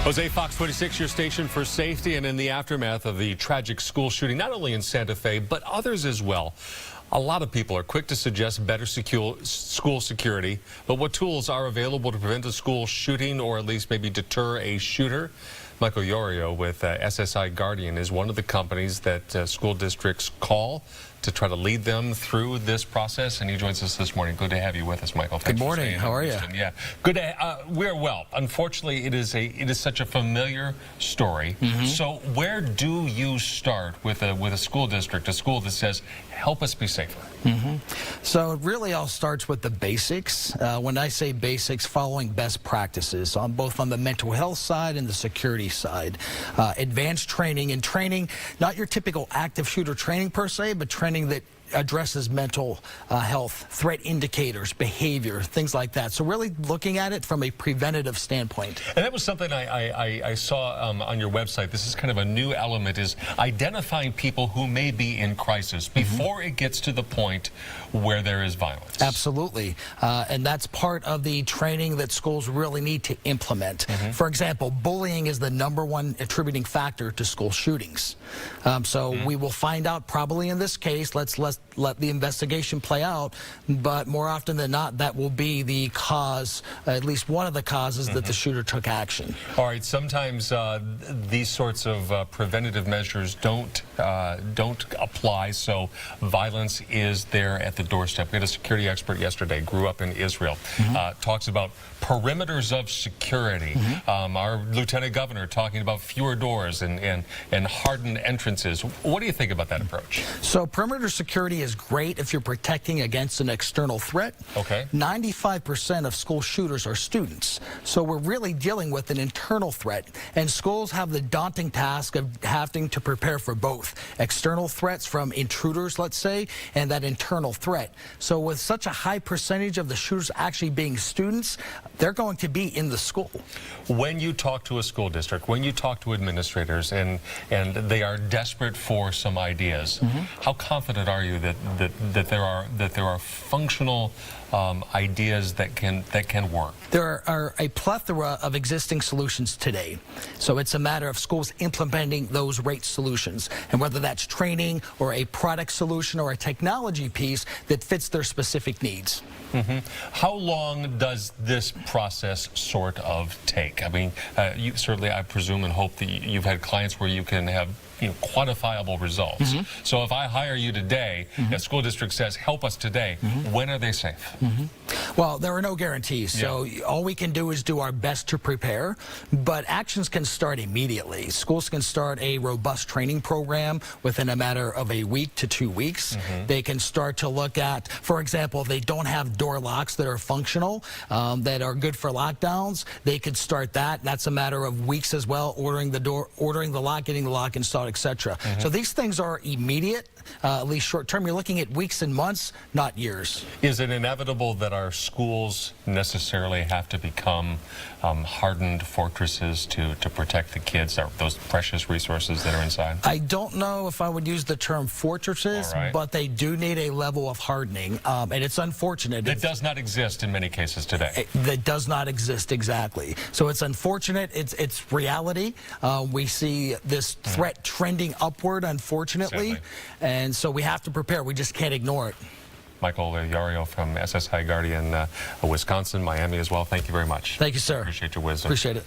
Jose, Fox 26, your station for safety, and in the aftermath of the tragic school shooting, not only in Santa Fe, but others as well. A lot of people are quick to suggest better school security, but what tools are available to prevent a school shooting or at least maybe deter a shooter? Michael Yorio with SSI Guardian is one of the companies that school districts call to try to lead them through this process, and he joins us this morning. Good to have you with us, Michael. Thanks. Good morning. How are you? Yeah, good. We're well. Unfortunately, it is such a familiar story. So where do you start with a school district, a school that says, "Help us be safer"? So it really all starts with the basics. When I say basics, following best practices on both on the mental health side and the security side. Advanced training, and training, not your typical active shooter training per se, but training that addresses mental health, threat indicators, behavior, things like that. So really looking at it from a preventative standpoint. And that was something I saw on your website. This is kind of a new element, is identifying people who may be in crisis before it gets to the point where there is violence. Absolutely. And that's part of the training that schools really need to implement. For example, bullying is the #1 attributing factor to school shootings. So we will find out probably in this case, let's let the investigation play out, but more often than not, that will be the cause, at least one of the causes that the shooter took action. All right, sometimes these sorts of preventative measures don't apply, so violence is there at the doorstep. We had a security expert yesterday, grew up in Israel, talks about perimeters of security. Our lieutenant governor talking about fewer doors and hardened entrances. What do you think about that approach? So perimeter security is great if you're protecting against an external threat. Okay. 95% of school shooters are students. So we're really dealing with an internal threat. And schools have the daunting task of having to prepare for both external threats from intruders, let's say, and that internal threat. So with such a high percentage of the shooters actually being students, they're going to be in the school. When you talk to a school district, when you talk to administrators and they are desperate for some ideas, how confident are you that there are functional ideas that can work? There are a plethora of existing solutions today. So it's a matter of schools implementing those right solutions, and whether that's training or a product solution or a technology piece that fits their specific needs. How long does this process sort of take? I mean, you certainly, I presume and hope that you've had clients where you can have quantifiable results. So if I hire you today, the school district says, "Help us today," when are they safe? Well, there are no guarantees, so all we can do is do our best to prepare, but actions can start immediately. Schools can start a robust training program within a matter of a week to 2 weeks. They can start to look at, for example, if they don't have door locks that are functional, that are good for lockdowns, they could start that. That's a matter of weeks as well, ordering the lock, getting the lock installed, etc. So these things are immediate, at least short term. You're looking at weeks and months, not years. Is it inevitable that our schools necessarily have to become hardened fortresses to protect the kids, those precious resources that are inside? I don't know if I would use the term fortresses, but they do need a level of hardening, and it's unfortunate. That does not exist in many cases today. That does not exist, exactly. So it's unfortunate. It's reality. We see this threat trending upward, unfortunately, Sadly. and so we have to prepare. We just can't ignore it. Michael Yorio from SSI Guardian, Wisconsin, Miami as well. Thank you very much. Thank you, sir. Appreciate your wisdom. Appreciate it.